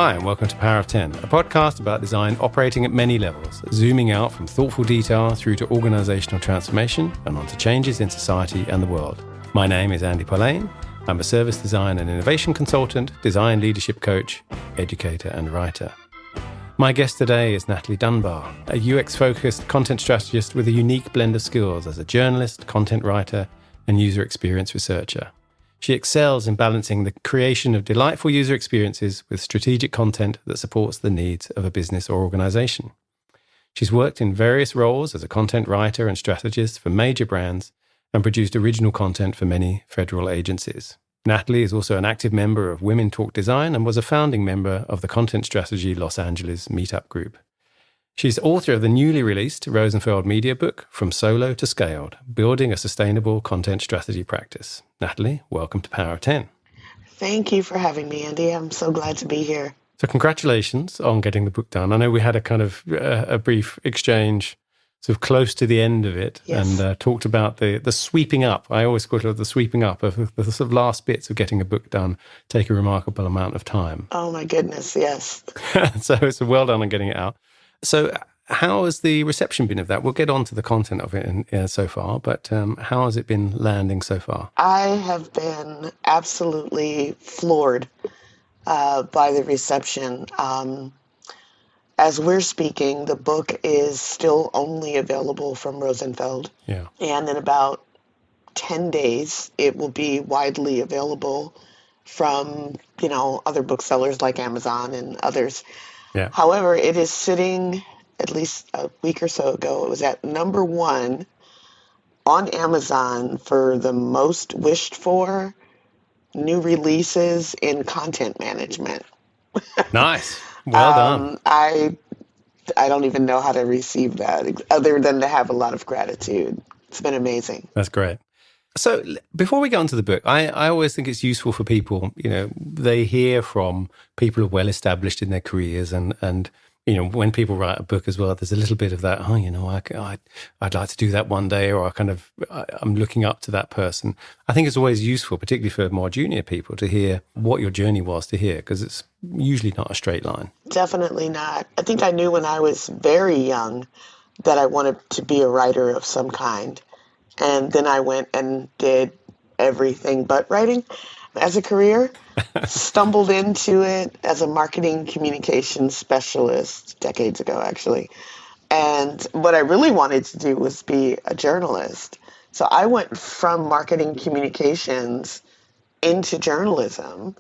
Hi, and welcome to Power of 10, a podcast about design operating at many levels, zooming out from thoughtful detail through to organisational transformation and onto changes in society and the world. My name is Andy Polaine. I'm a service design and innovation consultant, design leadership coach, educator and writer. My guest today is Natalie Dunbar, a UX-focused content strategist with a unique blend of skills as a journalist, content writer, and user experience researcher. She excels in balancing the creation of delightful user experiences with strategic content that supports the needs of a business or organisation. She's worked in various roles as a content writer and strategist for major brands and produced original content for many federal agencies. Natalie is also an active member of Women Talk Design and was a founding member of the Content Strategy Los Angeles Meetup Group. She's author of the newly released Rosenfeld Media book, From Solo to Scaled, Building a Sustainable Content Strategy Practice. Natalie, welcome to Power of 10. Thank you for having me, Andy. I'm so glad to be here. So congratulations on getting the book done. I know we had a kind of a brief exchange sort of close to the end of it. Yes. And talked about the sweeping up. I always call it the sweeping up of the sort of last bits of getting a book done take a remarkable amount of time. Oh my goodness, yes. So it's well done on getting it out. So how has the reception been of that? We'll get on to the content of it so far, but how has it been landing so far? I have been absolutely floored by the reception. As we're speaking, the book is still only available from Rosenfeld. Yeah. And in about 10 days, it will be widely available from, other booksellers like Amazon and others. Yeah. However, it is sitting, at least a week or so ago, it was at number 1 on Amazon for the most wished for new releases in content management. Nice. Well done. I don't even know how to receive that other than to have a lot of gratitude. It's been amazing. That's great. So before we get onto the book, I always think it's useful for people, they hear from people who are well established in their careers and when people write a book as well, there's a little bit of that, I'd like to do that one day, or I'm looking up to that person. I think it's always useful, particularly for more junior people, to hear what your journey was to here, because it's usually not a straight line. Definitely not. I think I knew when I was very young that I wanted to be a writer of some kind. And then I went and did everything but writing as a career. Stumbled into it as a marketing communications specialist decades ago, actually. And what I really wanted to do was be a journalist. So I went from marketing communications into journalism,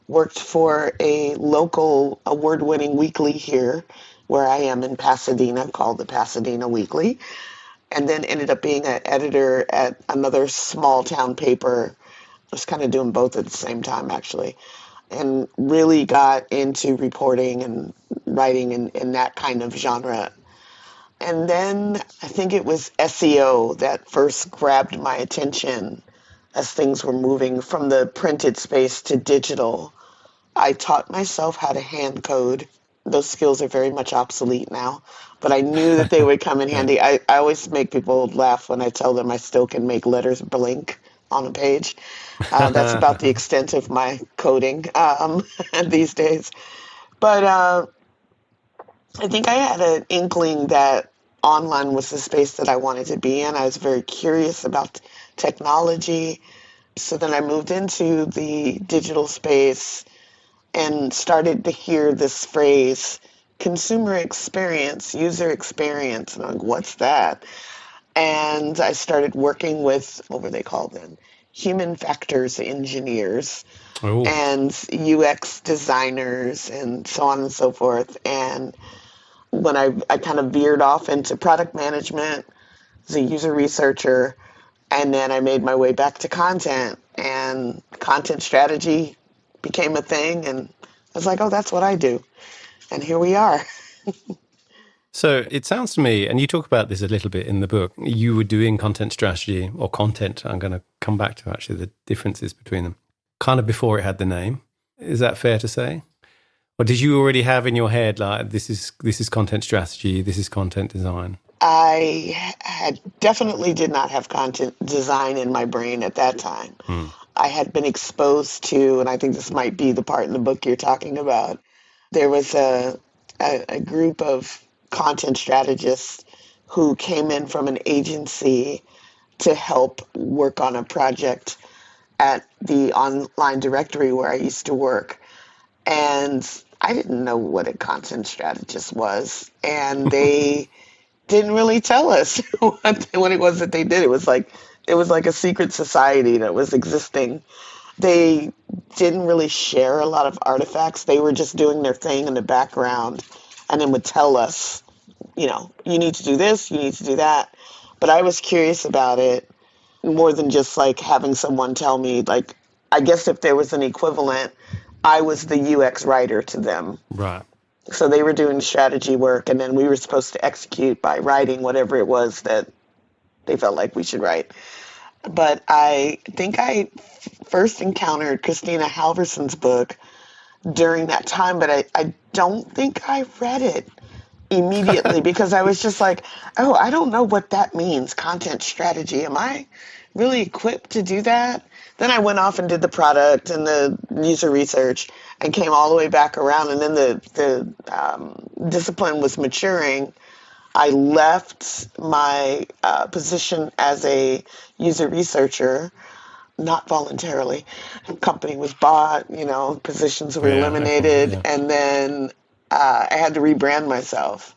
worked for a local award-winning weekly here where I am in Pasadena called the Pasadena Weekly, and then ended up being an editor at another small town paper. I was kind of doing both at the same time, actually, and really got into reporting and writing in that kind of genre. And then I think it was SEO that first grabbed my attention as things were moving from the printed space to digital. I taught myself how to hand code. Those skills are very much obsolete now, but I knew that they would come in handy. I always make people laugh when I tell them I still can make letters blink on a page. That's about the extent of my coding these days. But I think I had an inkling that online was the space that I wanted to be in. I was very curious about technology. So then I moved into the digital space and started to hear this phrase, consumer experience, user experience. And I'm like, what's that? And I started working with, what were they called then? Human factors engineers and UX designers and so on and so forth. And when I kind of veered off into product management as a user researcher, and then I made my way back to content, and content strategy became a thing, and I was like, oh, that's what I do. And here we are. So it sounds to me, and you talk about this a little bit in the book, you were doing content strategy or content. I'm going to come back to actually the differences between them, kind of before it had the name. Is that fair to say? Or did you already have in your head, like, this is content strategy, this is content design? I definitely did not have content design in my brain at that time. I had been exposed to, and I think this might be the part in the book you're talking about, there was a group of content strategists who came in from an agency to help work on a project at the online directory where I used to work. And I didn't know what a content strategist was. And they didn't really tell us what it was that they did. It was like a secret society that was existing. They didn't really share a lot of artifacts. They were just doing their thing in the background and then would tell us, you need to do this, you need to do that. But I was curious about it more than just like having someone tell me, like, I guess if there was an equivalent, I was the UX writer to them. Right. So they were doing strategy work, and then we were supposed to execute by writing whatever it was that they felt like we should write. But I think I first encountered Christina Halverson's book during that time, but I don't think I read it immediately because I was just like, oh, I don't know what that means, content strategy. Am I really equipped to do that? Then I went off and did the product and the user research and came all the way back around. And then the discipline was maturing. I left my position as a user researcher, not voluntarily. The company was bought, positions were eliminated, yeah. and then I had to rebrand myself.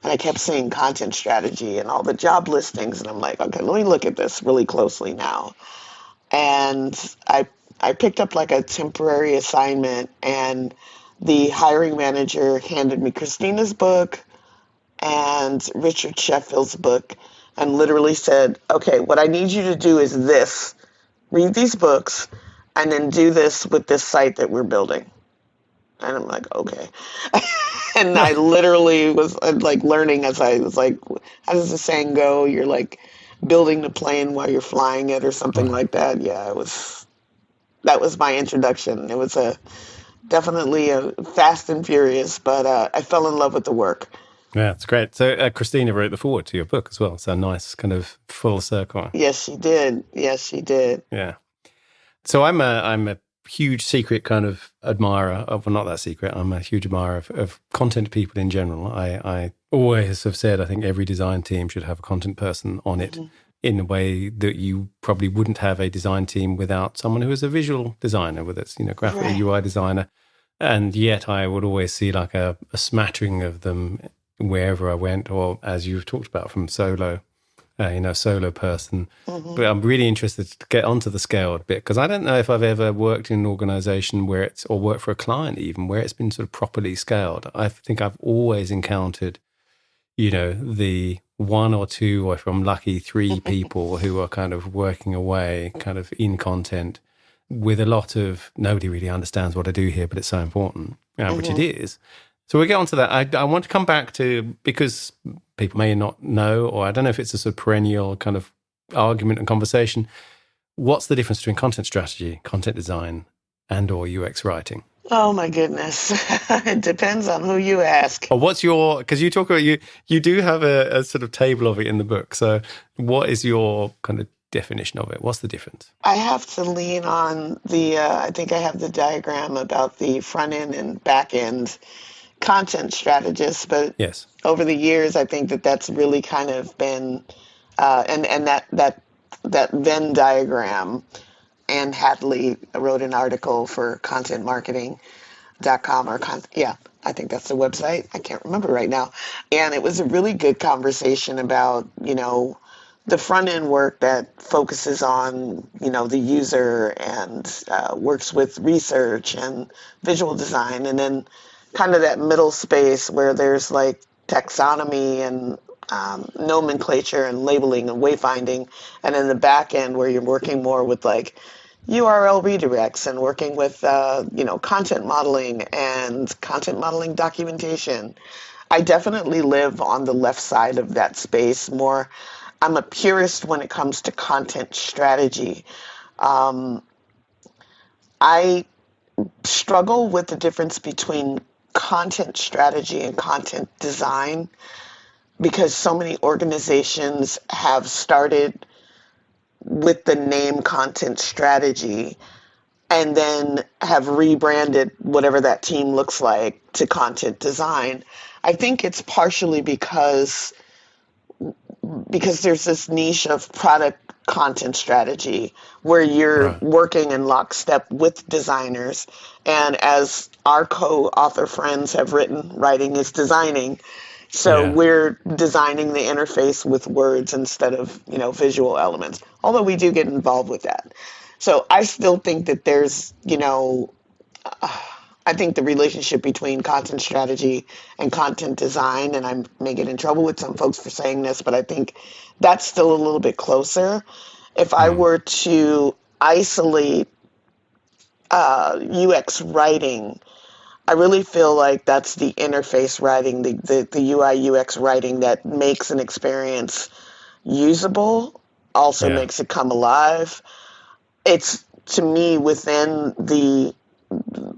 And I kept seeing content strategy and all the job listings, and I'm like, okay, let me look at this really closely now. And I picked up like a temporary assignment, and the hiring manager handed me Christina's book and Richard Sheffield's book and literally said, okay, what I need you to do is this. Read these books and then do this with this site that we're building. And I'm like, okay. And I literally was like learning as I was like, how does the saying go? You're like building the plane while you're flying it or something like that. Yeah, that was my introduction. It was definitely a fast and furious, but I fell in love with the work. Yeah, it's great. So Christina wrote the foreword to your book as well. So a nice kind of full circle. Yes, she did. Yeah. So I'm a huge secret kind of admirer of, well, not that secret. I'm a huge admirer of content people in general. I always have said I think every design team should have a content person on it in a way that you probably wouldn't have a design team without someone who is a visual designer, whether it's, graphic or UI designer. And yet I would always see like a smattering of them wherever I went, or as you've talked about from solo person. But I'm really interested to get onto the scaled bit, because I don't know if I've ever worked in an organization or worked for a client even, where it's been sort of properly scaled. I think I've always encountered, the one or two, or if I'm lucky, three people who are kind of working away, kind of in content with a lot of, nobody really understands what I do here, but it's so important, which it is. So we'll get on to that. I want to come back to, because people may not know, or I don't know if it's a sort of perennial kind of argument and conversation, what's the difference between content strategy, content design, and or UX writing? Oh my goodness. It depends on who you ask. Or what's your, because you talk about, you do have a sort of table of it in the book. So what is your kind of definition of it? What's the difference? I have to lean on I think I have the diagram about the front end and back end content strategist, but yes, over the years, I think that's really kind of been, and that Venn diagram, Anne Hadley wrote an article for contentmarketing.com I think that's the website. I can't remember right now. And it was a really good conversation about, the front end work that focuses on, the user and works with research and visual design. And then kind of that middle space where there's like taxonomy and nomenclature and labeling and wayfinding. And then the back end where you're working more with like URL redirects and working with, content modeling and content modeling documentation. I definitely live on the left side of that space more. I'm a purist when it comes to content strategy. I struggle with the difference between content strategy and content design because so many organizations have started with the name content strategy and then have rebranded whatever that team looks like to content design. I think it's partially because there's this niche of product content strategy where you're Right. working in lockstep with designers. And as our co-author friends have written, writing is designing. So Yeah. we're designing the interface with words instead of, visual elements, although we do get involved with that. So I still think that there's, I think the relationship between content strategy and content design, and I may get in trouble with some folks for saying this, but I think that's still a little bit closer. If I Mm. were to isolate UX writing, I really feel like that's the interface writing, the UI UX writing that makes an experience usable, also Yeah. makes it come alive. It's, to me, within the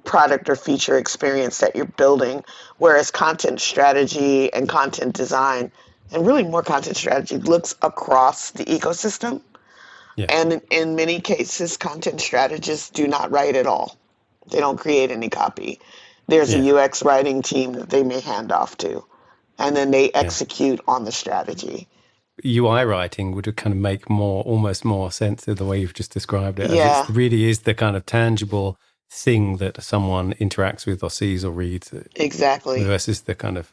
product or feature experience that you're building, whereas content strategy and content design, and really more content strategy, looks across the ecosystem. Yeah. And in many cases, content strategists do not write at all. They don't create any copy. There's a Yeah. UX writing team that they may hand off to, and then they Yeah. execute on the strategy. UI writing would kind of make almost more sense of the way you've just described it, as Yeah, it really is the kind of tangible thing that someone interacts with or sees or reads exactly. versus the kind of,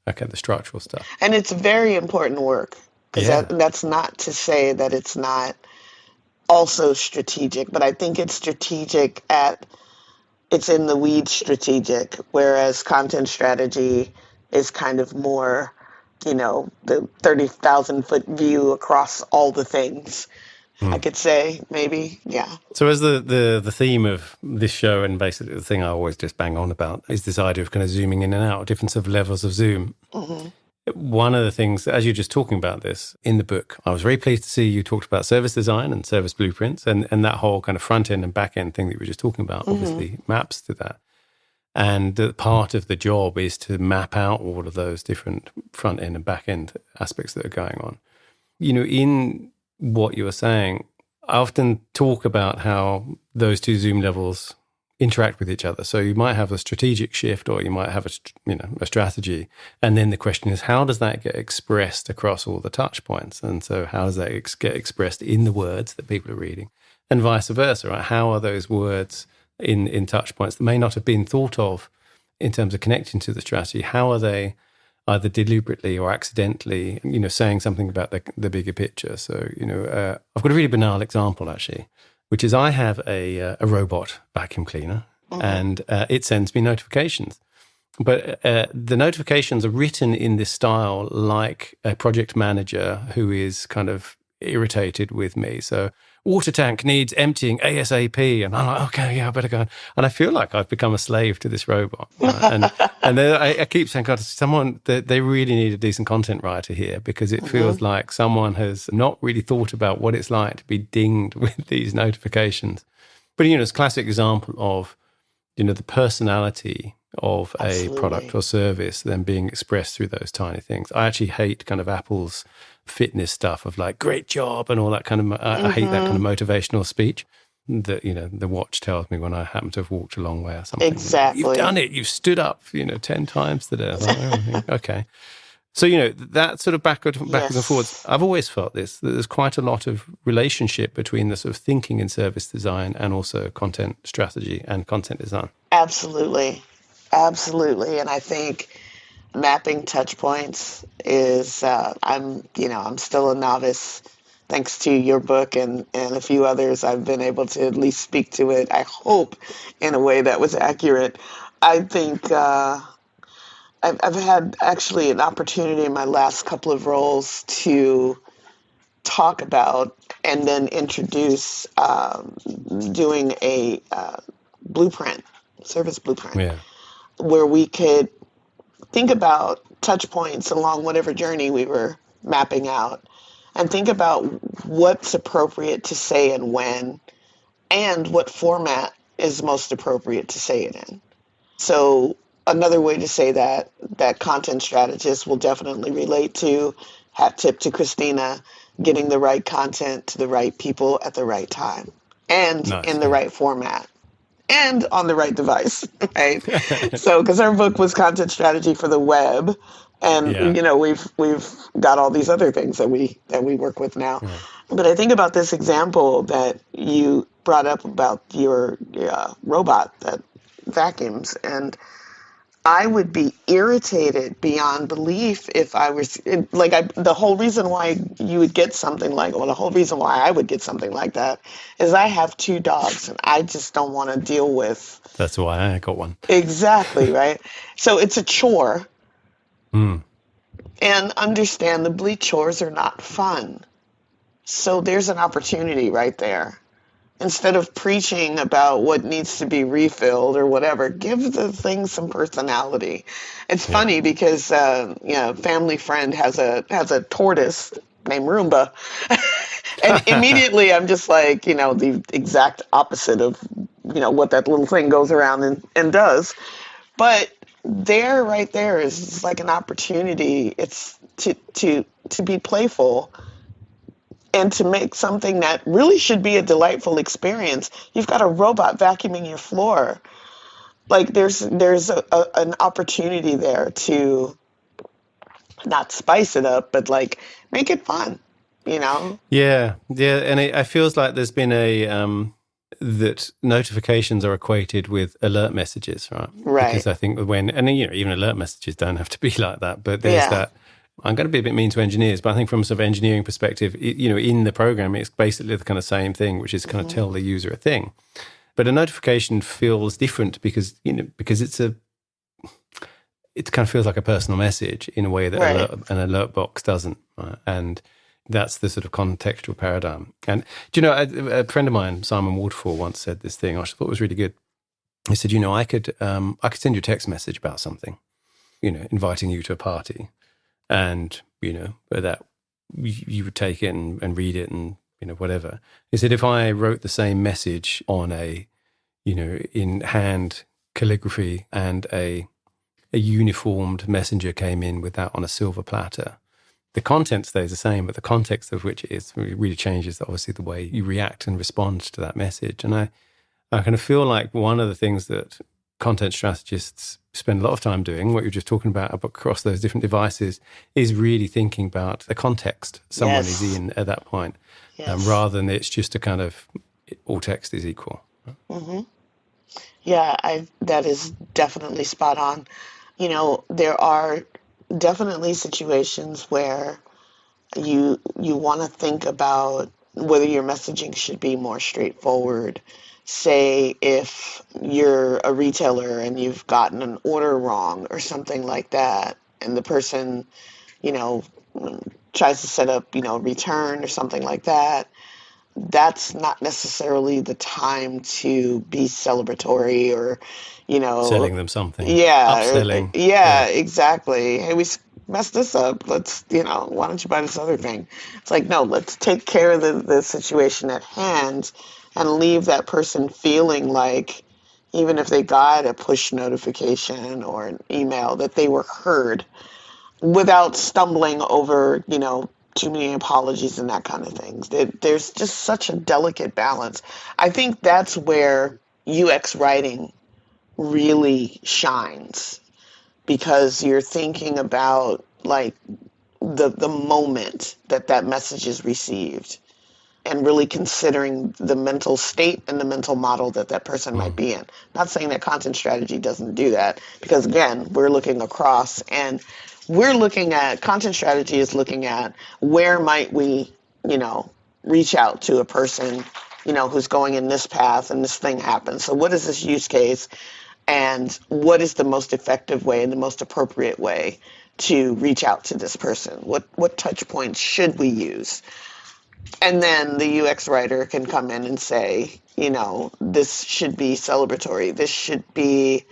okay, the structural stuff. And it's very important work, because Yeah. that's not to say that it's not also strategic, but I think it's strategic it's in the weeds strategic, whereas content strategy is kind of more, the 30,000 foot view across all the things. I Mm. could say, maybe, yeah. So as the theme of this show, and basically the thing I always just bang on about, is this idea of kind of zooming in and out, different sort of levels of zoom. Hmm. One of the things, as you're just talking about this in the book, I was very pleased to see you talked about service design and service blueprints, and that whole kind of front end and back end thing that we were just talking about Hmm. obviously maps to that. And part of the job is to map out all of those different front end and back end aspects that are going on. In what you were saying, I often talk about how those two zoom levels interact with each other. So you might have a strategic shift, or you might have a strategy, and then the question is, how does that get expressed across all the touch points? And so how does that get expressed in the words that people are reading, and vice versa? Right? How are those words in touch points that may not have been thought of in terms of connecting to the strategy? How are they either deliberately or accidentally, saying something about the bigger picture? So, I've got a really banal example, actually, which is I have a robot vacuum cleaner, and it sends me notifications. But the notifications are written in this style like a project manager who is kind of irritated with me. So, water tank needs emptying ASAP. And I'm like, okay, yeah, I better go. And I feel like I've become a slave to this robot. Right? And then I keep saying, God, they really need a decent content writer here, because it Hmm. feels like someone has not really thought about what it's like to be dinged with these notifications. But, it's a classic example of, the personality of a product Absolutely. or service then being expressed through those tiny things. I actually hate kind of Apple's fitness stuff of like, great job and all that kind of, I hate that kind of Hmm. motivational speech that, the watch tells me when I happen to have walked a long way or something. You've done Exactly. it. You've stood up, 10 times today. I'm like, oh, okay. So, that sort of backwards and forwards, Yes, I've always felt that there's quite a lot of relationship between the sort of thinking in service design and also content strategy and content design. absolutely. Absolutely. And I think mapping touch points is, I'm still a novice. Thanks to your book and a few others, I've been able to at least speak to it, I hope, in a way that was accurate. I think I've had actually an opportunity in my last couple of roles to talk about and then introduce doing a blueprint, service blueprint, Yeah. where we could think about touch points along whatever journey we were mapping out, and think about what's appropriate to say and when, and what format is most appropriate to say it in. So another way to say that content strategists will definitely relate to, hat tip to Christina, getting the right content to the right people at the right time and Nice. in the Yeah. right format. and on the right device, right? So, because our book was content strategy for the web, and Yeah. we've got all these other things that we work with now. Yeah. But I think about this example that you brought up about your robot that vacuums, and I would be irritated beyond belief if I was the whole reason why you would get something like, well, the whole reason why I would get something like that is I have two dogs and I just don't want to deal with. That's why I got one. Exactly, right? So it's a chore, Mm. and understandably, chores are not fun. So there's an opportunity right there. Instead of preaching about what needs to be refilled or whatever, give the thing some personality. It's Yeah. funny because family friend has a tortoise named Roomba, and immediately I'm just like, the exact opposite of what that little thing goes around and does. But right there is like an opportunity. It's to be playful and to make something that really should be a delightful experience. You've got a robot vacuuming your floor. Like there's an opportunity there to not spice it up, but like make it fun, Yeah. And it feels like there's been that notifications are equated with alert messages, right? Right. Because I think even alert messages don't have to be like that, but there's Yeah. that. I'm going to be a bit mean to engineers, but I think from a sort of engineering perspective, in the program, it's basically the kind of same thing, which is kind of tell the user a thing. But a notification feels different because it kind of feels like a personal message in a way that Right. an alert box doesn't. Right? And that's the sort of contextual paradigm. And a friend of mine, Simon Waterfall, once said this thing I thought was really good. He said, I could send you a text message about something, inviting you to a party. And, that you would take it and read it and, whatever. He said, if I wrote the same message on in hand calligraphy and a uniformed messenger came in with that on a silver platter, the content stays the same, but the context of which really changes, obviously, the way you react and respond to that message. And I kind of feel like one of the things that content strategists spend a lot of time doing, what you're just talking about across those different devices, is really thinking about the context someone Yes. is in at that point, Yes. rather than it's just a kind of all text is equal. Yeah, that is definitely spot on. There are definitely situations where you want to think about whether your messaging should be more straightforward. Say if you're a retailer and you've gotten an order wrong or something like that, and the person, you know, tries to set up, return or something like that, that's not necessarily the time to be celebratory or, Selling them something, yeah, upselling. yeah, exactly. Hey, messed this up. Let's, why don't you buy this other thing? It's like, no, let's take care of the situation at hand and leave that person feeling like, even if they got a push notification or an email, that they were heard without stumbling over, too many apologies and that kind of things. There's just such a delicate balance. I think that's where UX writing really shines, because you're thinking about like the moment that message is received and really considering the mental state and the mental model that person might be in. Not saying that content strategy doesn't do that, because again, we're looking across and we're looking at content strategy is looking at where might we, reach out to a person, who's going in this path and this thing happens. So what is this use case? And what is the most effective way and the most appropriate way to reach out to this person? What touch points should we use? And then the UX writer can come in and say, this should be celebratory. This should be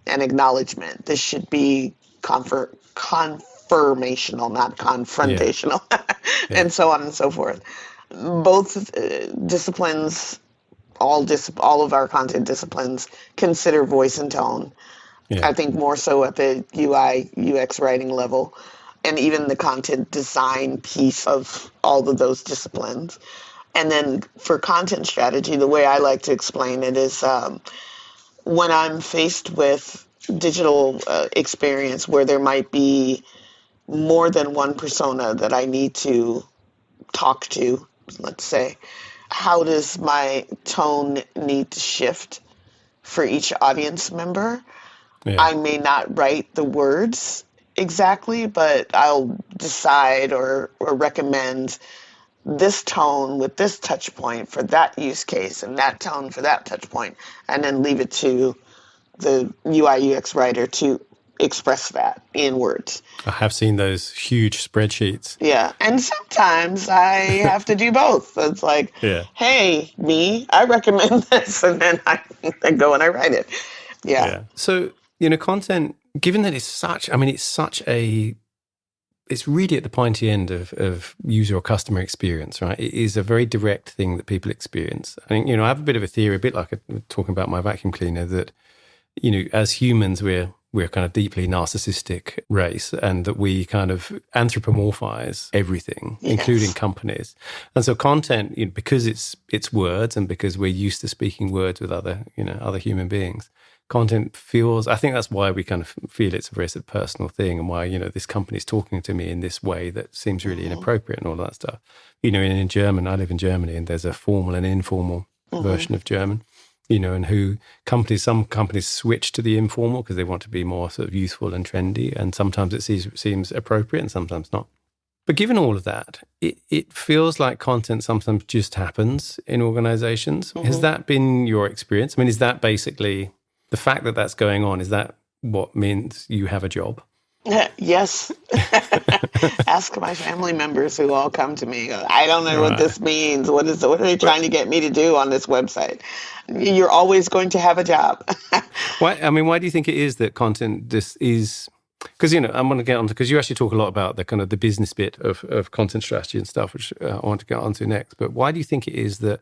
an acknowledgement. This should be confirmational, not confrontational, Yeah. and so on and so forth. Both disciplines, all of our content disciplines consider voice and tone. Yeah. I think more so at the UI, UX writing level, and even the content design piece of all of those disciplines. And then for content strategy, the way I like to explain it is when I'm faced with digital experience where there might be more than one persona that I need to talk to, let's say, how does my tone need to shift for each audience member? Yeah. I may not write the words exactly, but I'll decide or recommend this tone with this touch point for that use case and that tone for that touch point, and then leave it to the UI UX writer to express that in words. I have seen those huge spreadsheets. Yeah. And sometimes I have to do both. It's like, Yeah. hey, me, I recommend this. And then I go and I write it. Yeah. So, content, given that it's really at the pointy end of user or customer experience, right? It is a very direct thing that people experience. I think, I have a bit of a theory, a bit like talking about my vacuum cleaner, that, as humans, we're kind of deeply narcissistic race, and that we kind of anthropomorphize everything, Yes. including companies. And so content, because it's words, and because we're used to speaking words with other human beings, content feels, I think that's why we kind of feel it's a very sort of personal thing, and why, this company's talking to me in this way that seems really inappropriate and all that stuff. In German, I live in Germany, and there's a formal and informal version of German, and some companies switch to the informal because they want to be more sort of youthful and trendy, and sometimes it seems appropriate and sometimes not. But given all of that, it feels like content sometimes just happens in organizations. Has that been your experience? I mean, is that basically the fact that that's going on? Is that what means you have a job? Yes. Ask my family members who all come to me. I don't know what this means. What are they trying to get me to do on this website? You're always going to have a job. Why do you think it is that content is? Because, I want to get on to, because you actually talk a lot about the kind of the business bit of content strategy and stuff, which I want to get onto next. But why do you think it is that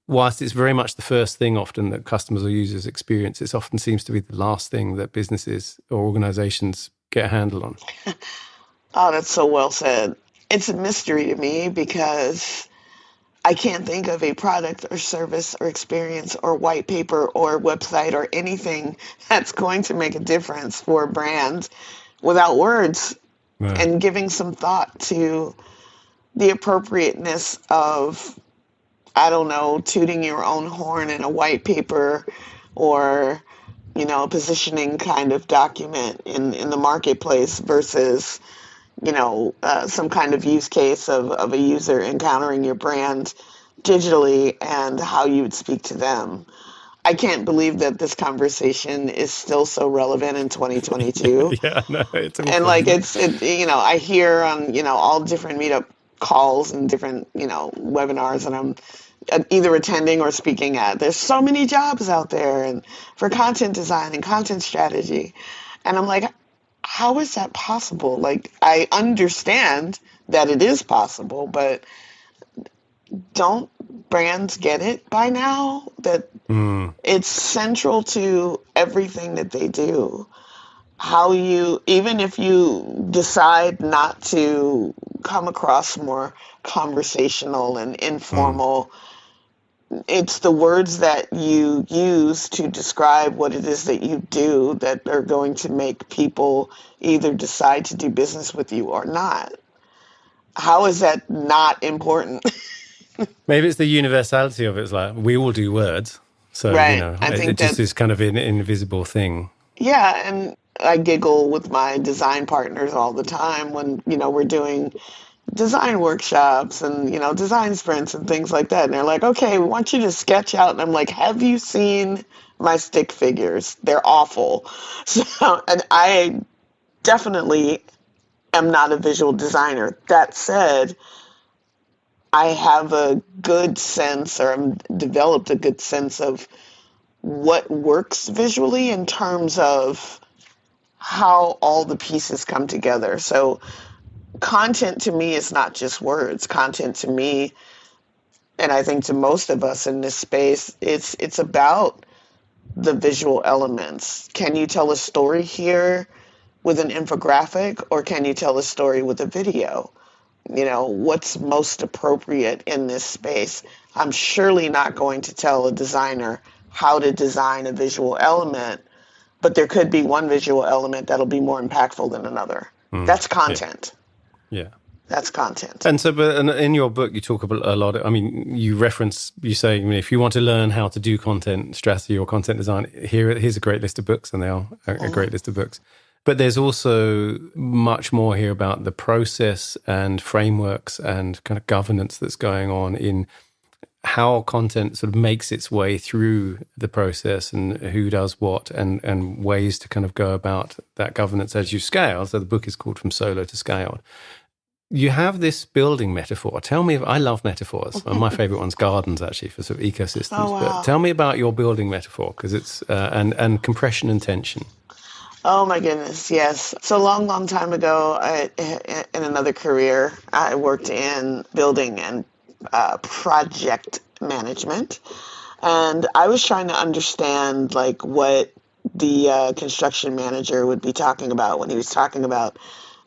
whilst it's very much the first thing often that customers or users experience, it often seems to be the last thing that businesses or organizations get a handle on? Oh, that's so well said. It's a mystery to me because I can't think of a product or service or experience or white paper or website or anything that's going to make a difference for a brand without words and giving some thought to the appropriateness of, I don't know, tooting your own horn in a white paper or, a positioning kind of document in the marketplace versus, some kind of use case of a user encountering your brand digitally and how you would speak to them. I can't believe that this conversation is still so relevant in 2022. Yeah, no, it's awful, and like I hear on all different meetup calls and different webinars, and I'm either attending or speaking at. There's so many jobs out there and for content design and content strategy, and I'm like, how is that possible? Like, I understand that it is possible, but don't brands get it by now that it's central to everything that they do? How even if you decide not to come across more conversational and informal, it's the words that you use to describe what it is that you do that are going to make people either decide to do business with you or not. How is that not important? Maybe it's the universality of it. It's like, we all do words. So, Right. I think it just is kind of an invisible thing. Yeah, and I giggle with my design partners all the time when, we're doing design workshops and, design sprints and things like that. And they're like, okay, we want you to sketch out. And I'm like, have you seen my stick figures? They're awful. So, and I definitely am not a visual designer. That said, I have a good sense, or I've developed a good sense of what works visually in terms of how all the pieces come together. So content to me is not just words. Content to me, and I think to most of us in this space, it's about the visual elements. Can you tell a story here with an infographic, or can you tell a story with a video? What's most appropriate in this space? I'm surely not going to tell a designer how to design a visual element, but there could be one visual element that'll be more impactful than another. That's Yeah. content. Yeah. That's content. And so, but in your book, you talk about a lot. You say, if you want to learn how to do content strategy or content design, here's a great list of books, and they are a great list of books. But there's also much more here about the process and frameworks and kind of governance that's going on in how content sort of makes its way through the process and who does what and ways to kind of go about that governance as you scale. So the book is called From Solo to Scaled. You have this building metaphor. Tell me, I love metaphors. My favorite one's gardens, actually, for sort of ecosystems. Oh, wow. But tell me about your building metaphor, because it's, and compression and tension. Oh my goodness, yes. So long time ago, in another career, I worked in building and project management, and I was trying to understand like what the construction manager would be talking about when he was talking about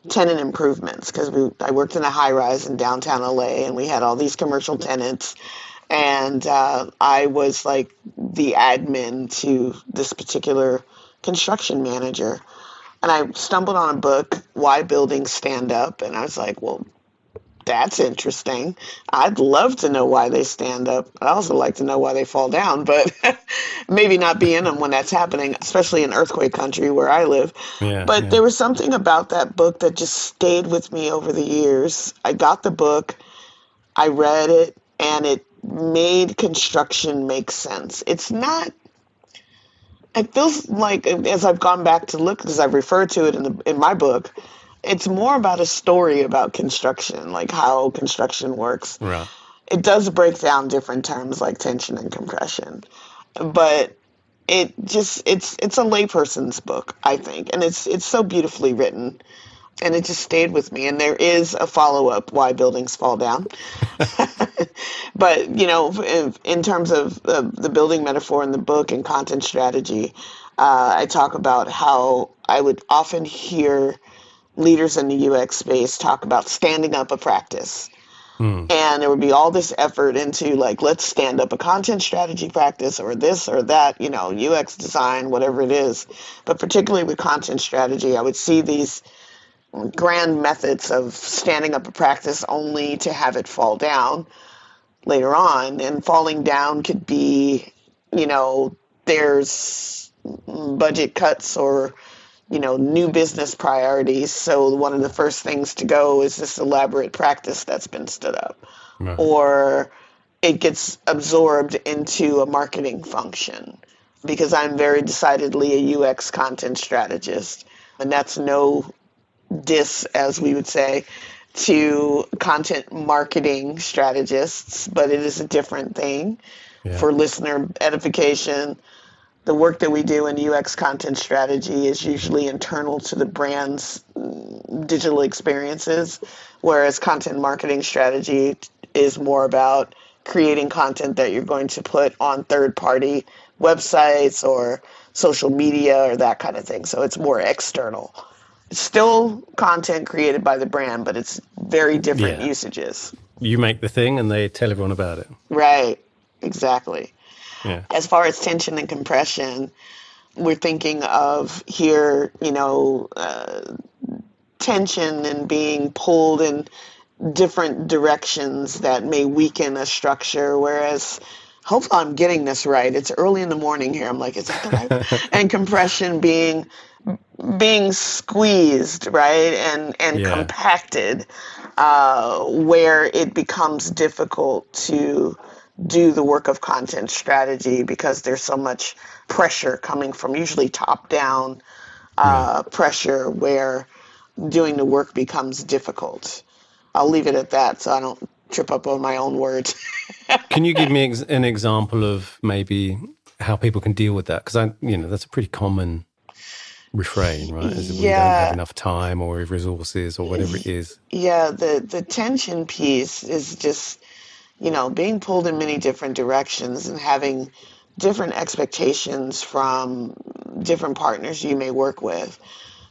tenant improvements, because I worked in a high rise in downtown LA, and we had all these commercial tenants, and I was like the admin to this particular construction manager. And I stumbled on a book, Why Buildings Stand Up, and I was like, well, that's interesting. I'd love to know why they stand up. I'd also like to know why they fall down, but maybe not be in them when that's happening, especially in earthquake country where I live. But there was something about that book that just stayed with me over the years. I got the book, I read it, and it made construction make sense. It feels like, as I've gone back to look, because I've referred to it in my book, it's more about a story about construction, like how construction works. Right. It does break down different terms like tension and compression, but it's a layperson's book, I think, and it's so beautifully written, and it just stayed with me. And there is a follow-up, Why Buildings Fall Down. But in terms of the building metaphor in the book and content strategy, I talk about how I would often hear leaders in the UX space talk about standing up a practice. And there would be all this effort into like, let's stand up a content strategy practice or this or that, UX design, whatever it is. But particularly with content strategy, I would see these grand methods of standing up a practice only to have it fall down later on. And falling down could be, there's budget cuts or new business priorities. So one of the first things to go is this elaborate practice that's been stood up. Right. Or it gets absorbed into a marketing function, because I'm very decidedly a UX content strategist. And that's no diss, as we would say, to content marketing strategists, but it is a different thing. For listener edification. The work that we do in UX content strategy is usually internal to the brand's digital experiences, whereas content marketing strategy is more about creating content that you're going to put on third-party websites or social media or that kind of thing. So it's more external. It's still content created by the brand, but it's very different usages. You make the thing and they tell everyone about it. Right, exactly. Yeah. As far as tension and compression, we're thinking of here, tension and being pulled in different directions that may weaken a structure, whereas hopefully I'm getting this right. It's early in the morning here. I'm like, is that the right? And compression being squeezed, right? And compacted, where it becomes difficult to do the work of content strategy because there's so much pressure coming from usually top-down pressure where doing the work becomes difficult. I'll leave it at that so I don't trip up on my own words. Can you give me an example of maybe how people can deal with that? Because that's a pretty common refrain, right? Is that we don't have enough time or resources or whatever it is. Yeah, the tension piece is just being pulled in many different directions and having different expectations from different partners you may work with.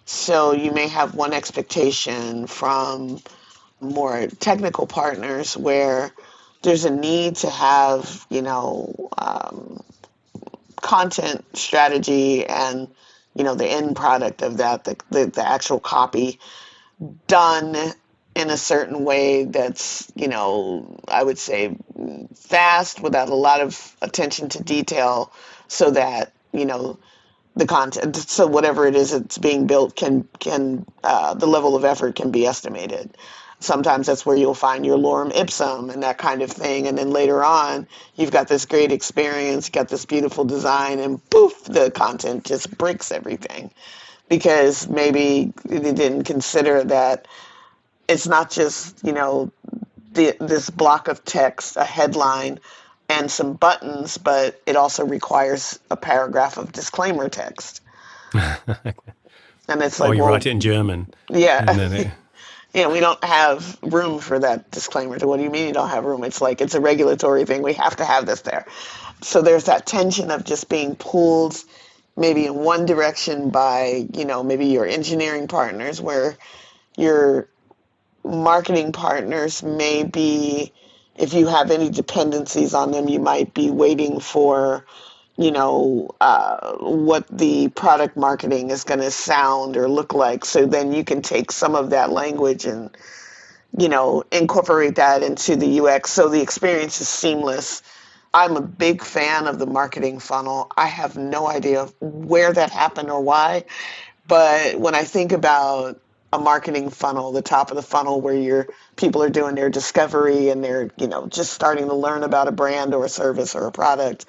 So you may have one expectation from more technical partners where there's a need to have, content strategy and, the end product of that, the actual copy done in a certain way that's, I would say fast without a lot of attention to detail so that, the content, so whatever it is that's being built can the level of effort can be estimated. Sometimes that's where you'll find your lorem ipsum and that kind of thing. And then later on, you've got this great experience, you got this beautiful design, and poof, the content just breaks everything. Because maybe they didn't consider that it's not just, this block of text, a headline, and some buttons, but it also requires a paragraph of disclaimer text. And it's like, or you write it in German. Yeah. And then We don't have room for that disclaimer. What do you mean you don't have room? It's like, it's a regulatory thing. We have to have this there. So there's that tension of just being pulled maybe in one direction by, maybe your engineering partners, where your marketing partners may be, if you have any dependencies on them, you might be waiting for, what the product marketing is going to sound or look like. So then you can take some of that language and, incorporate that into the UX so the experience is seamless. I'm a big fan of the marketing funnel. I have no idea where that happened or why, but when I think about a marketing funnel, the top of the funnel where your people are doing their discovery and they're, just starting to learn about a brand or a service or a product,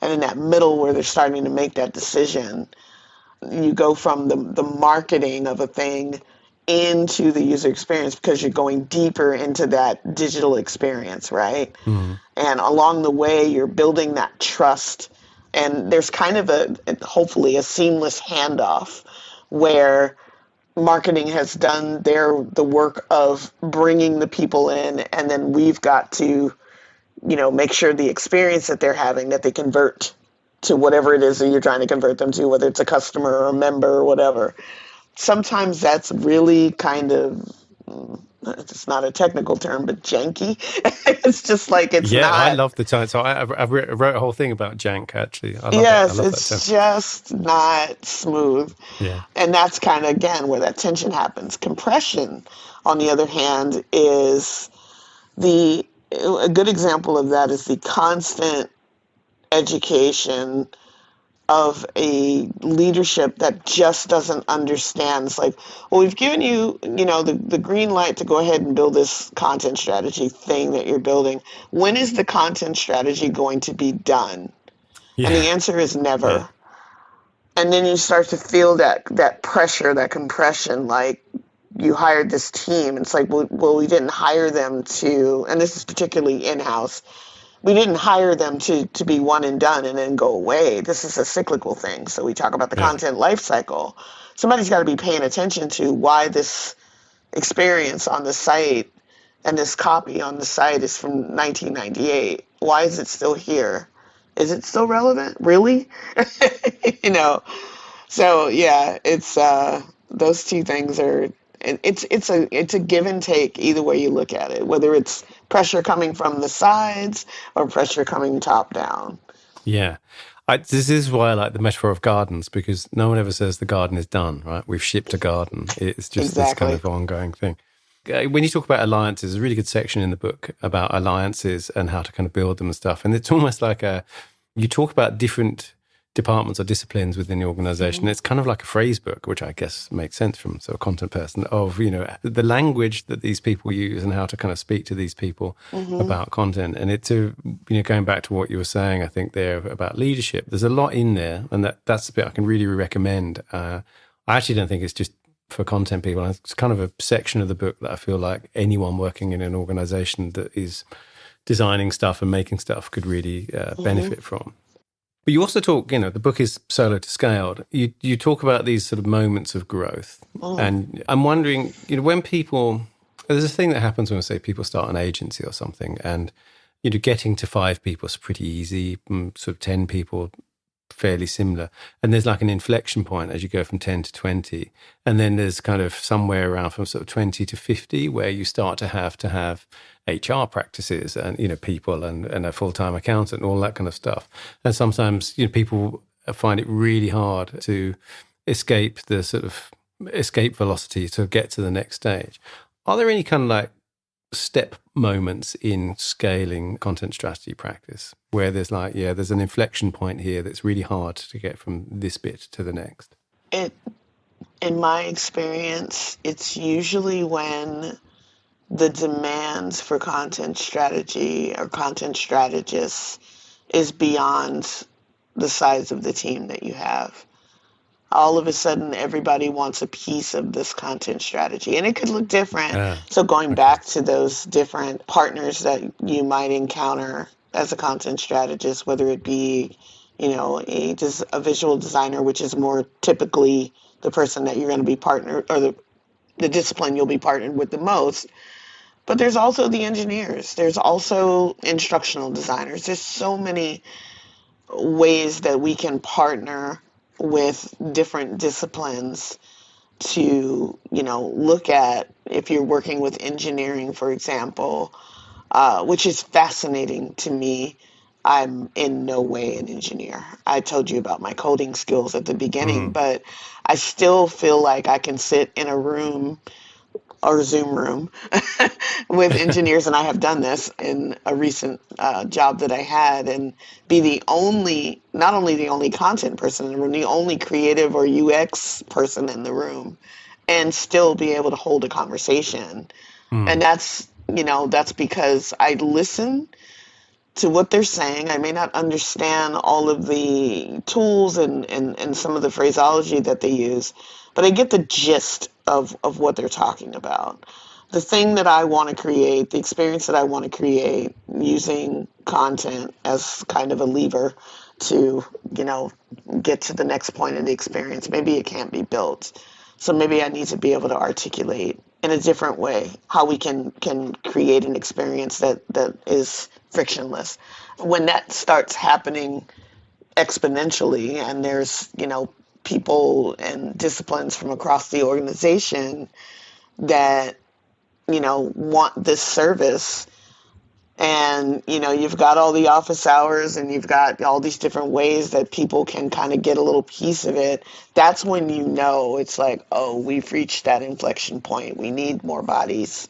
and in that middle where they're starting to make that decision, you go from the marketing of a thing into the user experience because you're going deeper into that digital experience, right? Mm. And along the way, you're building that trust. And there's kind of hopefully a seamless handoff where marketing has done the work of bringing the people in, and then we've got to, make sure the experience that they're having, that they convert to whatever it is that you're trying to convert them to, whether it's a customer or a member or whatever. Sometimes that's really kind of, it's not a technical term, but janky. It's just like, it's not. Yeah, I love the term. So I wrote a whole thing about jank, actually. I love yes, that it's just not smooth. Yeah. And that's kind of, again, where that tension happens. Compression, on the other hand, is a good example of that is the constant education of a leadership that just doesn't understand. It's like, well, we've given you, the green light to go ahead and build this content strategy thing that you're building. When is the content strategy going to be done? Yeah. And the answer is never. Yeah. And then you start to feel that pressure, that compression, like you hired this team. It's like, well, we didn't hire them to, and this is particularly in-house, we didn't hire them to be one and done and then go away. This is a cyclical thing. So we talk about the content life cycle. Somebody's got to be paying attention to why this experience on the site and this copy on the site is from 1998. Why is it still here? Is it still relevant? Really? So yeah, it's those two things are, it's a give and take either way you look at it, whether it's pressure coming from the sides or pressure coming top down. Yeah. This is why I like the metaphor of gardens, because no one ever says the garden is done, right? We've shipped a garden. It's just this kind of ongoing thing. When you talk about alliances, there's a really good section in the book about alliances and how to kind of build them and stuff. And it's almost like you talk about different departments or disciplines within the organization. Mm-hmm. It's kind of like a phrase book, which I guess makes sense from sort of content person, of, the language that these people use and how to kind of speak to these people about content. And it's, going back to what you were saying, I think there about leadership, there's a lot in there. And that's the bit I can really recommend. I actually don't think it's just for content people. It's kind of a section of the book that I feel like anyone working in an organization that is designing stuff and making stuff could really benefit from. But you also talk, the book is Solo to Scaled. You talk about these sort of moments of growth. Oh. And I'm wondering, when there's a thing that happens when, say, people start an agency or something, and, getting to 5 people is pretty easy, sort of 10 people fairly similar. And there's like an inflection point as you go from 10 to 20. And then there's kind of somewhere around from sort of 20 to 50 where you start to have HR practices and, people and a full-time accountant and all that kind of stuff. And sometimes, people find it really hard to escape velocity to get to the next stage. Are there any kind of like step moments in scaling content strategy practice where there's there's an inflection point here that's really hard to get from this bit to the next? In my experience, it's usually when the demands for content strategy or content strategists is beyond the size of the team that you have. All of a sudden, everybody wants a piece of this content strategy. And it could look different. So going back to those different partners that you might encounter as a content strategist, whether it be, a visual designer, which is more typically the person that you're going to be partnered, or the discipline you'll be partnered with the most. But there's also the engineers. There's also instructional designers. There's so many ways that we can partner with different disciplines to, look at, if you're working with engineering, for example, which is fascinating to me. I'm in no way an engineer. I told you about my coding skills at the beginning, but I still feel like I can sit in a room or Zoom room with engineers, and I have done this in a recent job that I had, and be not only the only content person in the room, the only creative or UX person in the room, and still be able to hold a conversation. And that's because I listen to what they're saying. I may not understand all of the tools and some of the phraseology that they use, but I get the gist of what they're talking about. The thing that I want to create, the experience that I want to create using content as kind of a lever to, get to the next point in the experience. Maybe it can't be built. So maybe I need to be able to articulate in a different way how we can create an experience that is frictionless. When that starts happening exponentially, and there's, people and disciplines from across the organization that, want this service, and, you've got all the office hours and you've got all these different ways that people can kind of get a little piece of it, that's when it's like, oh, we've reached that inflection point. We need more bodies.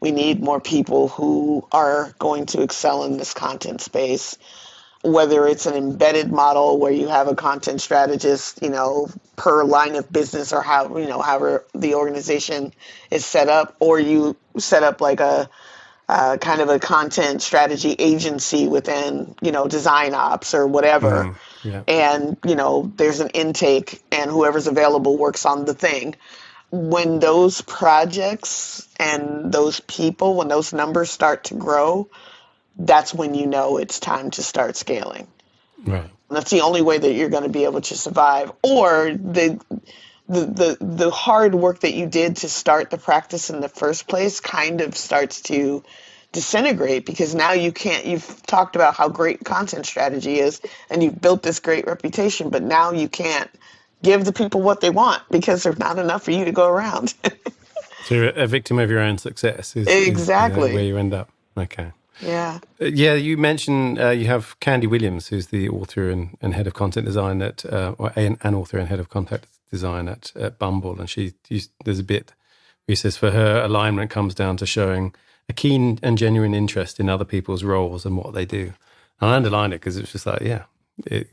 We need more people who are going to excel in this content space, whether it's an embedded model where you have a content strategist, per line of business, or however the organization is set up, or you set up like a kind of a content strategy agency within, design ops or whatever. Yeah. And, there's an intake and whoever's available works on the thing. When those projects and those people, when those numbers start to grow, that's when it's time to start scaling. Right. And that's the only way that you're going to be able to survive. Or the hard work that you did to start the practice in the first place kind of starts to disintegrate, because now you've talked about how great content strategy is and you've built this great reputation, but now you can't give the people what they want because there's not enough for you to go around. So you're a victim of your own success is exactly where you end up. Okay. Yeah. You mentioned you have Candy Williams, who's the author and head of content design at, or an author and head of content design at Bumble. And there's a bit where he says for her, alignment comes down to showing a keen and genuine interest in other people's roles and what they do. And I underlined it because it's just like,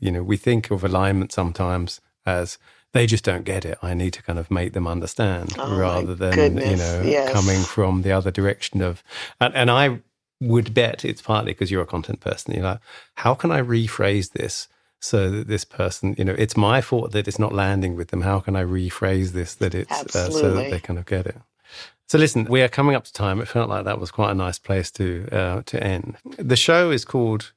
we think of alignment sometimes as they just don't get it. I need to kind of make them understand rather than, yes. coming from the other direction of, and I would bet it's partly because you're a content person. You're like, how can I rephrase this so that this person, it's my fault that it's not landing with them. How can I rephrase this that it's so that they kind of get it? So listen, we are coming up to time. It felt like that was quite a nice place to end. The show is called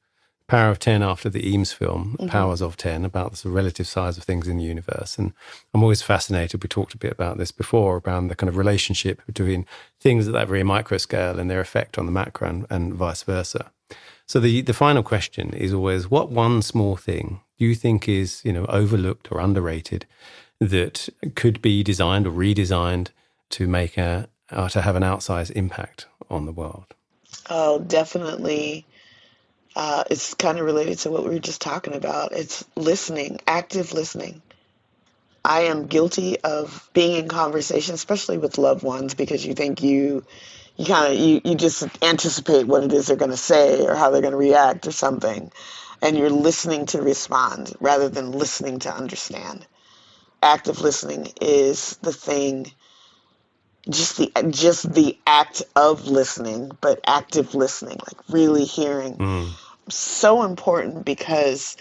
Power of 10 after the Eames film, Powers of 10, about the relative size of things in the universe. And I'm always fascinated, we talked a bit about this before, around the kind of relationship between things at that very micro scale and their effect on the macro and vice versa. So the final question is always, what one small thing you think is, overlooked or underrated that could be designed or redesigned to make to have an outsized impact on the world? Oh, definitely. It's kind of related to what we were just talking about. It's listening, active listening. I am guilty of being in conversation, especially with loved ones, because you think you just anticipate what it is they're going to say or how they're going to react or something, and you're listening to respond rather than listening to understand. Active listening is the thing, just the act of listening, but active listening, like really hearing. So important, because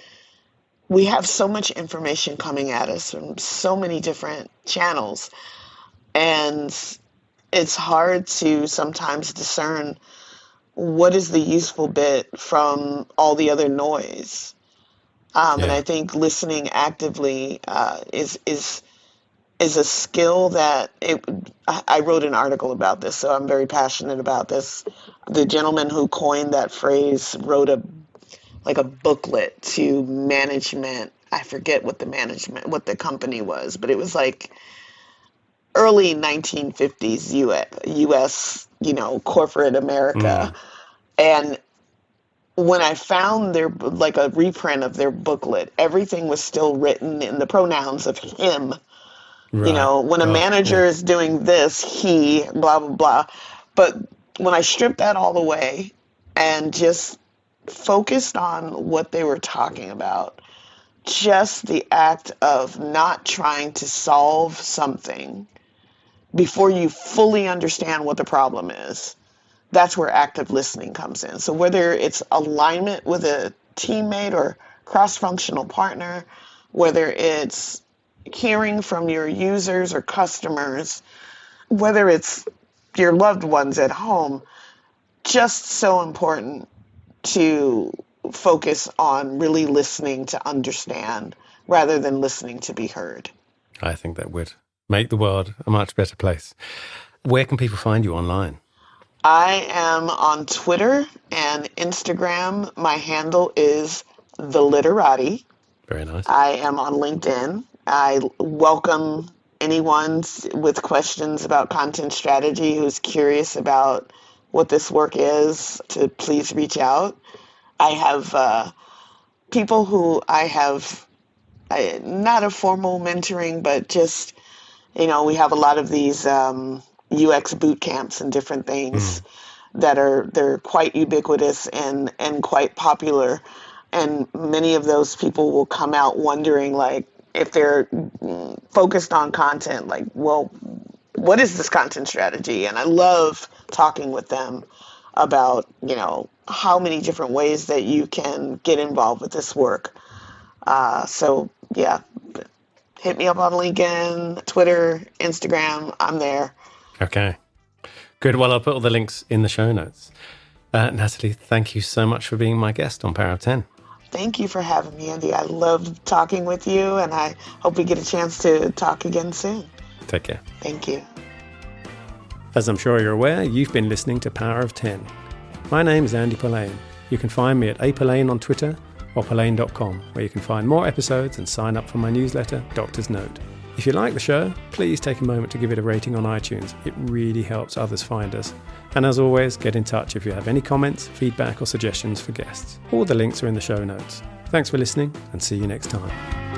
we have so much information coming at us from so many different channels, and it's hard to sometimes discern what is the useful bit from all the other noise. And I think listening actively is a skill that I wrote an article about this, so I'm very passionate about this. The gentleman who coined that phrase wrote a booklet to management. I forget what the company was, but it was like early 1950s US, corporate America. And when I found a reprint of their booklet, everything was still written in the pronouns of him. Right. When a manager is doing this, he, blah, blah, blah. But when I stripped that all away and just focused on what they were talking about, just the act of not trying to solve something before you fully understand what the problem is, that's where active listening comes in. So whether it's alignment with a teammate or cross-functional partner, whether it's hearing from your users or customers, whether it's your loved ones at home, just so important to focus on really listening to understand rather than listening to be heard. I think that would make the world a much better place. Where can people find you online? I am on Twitter and Instagram. My handle is The Literati. Very nice. I am on LinkedIn. I welcome anyone with questions about content strategy who's curious about what this work is to please reach out. I have people who not a formal mentoring, but just, we have a lot of these UX boot camps and different things they're quite ubiquitous and quite popular. And many of those people will come out wondering, like, if they're focused on content, like, well, what is this content strategy? And I love talking with them about, how many different ways that you can get involved with this work. So, yeah, hit me up on LinkedIn, Twitter, Instagram. I'm there. Okay, good. Well, I'll put all the links in the show notes. Natalie, thank you so much for being my guest on Power of 10. Thank you for having me, Andy. I loved talking with you, and I hope we get a chance to talk again soon. Take care. Thank you. As I'm sure you're aware, you've been listening to Power of 10. My name is Andy Polaine. You can find me at Polaine on Twitter or Polaine.com, where you can find more episodes and sign up for my newsletter, Doctor's Note. If you like the show, please take a moment to give it a rating on iTunes. It really helps others find us. And as always, get in touch if you have any comments, feedback or suggestions for guests. All the links are in the show notes. Thanks for listening and see you next time.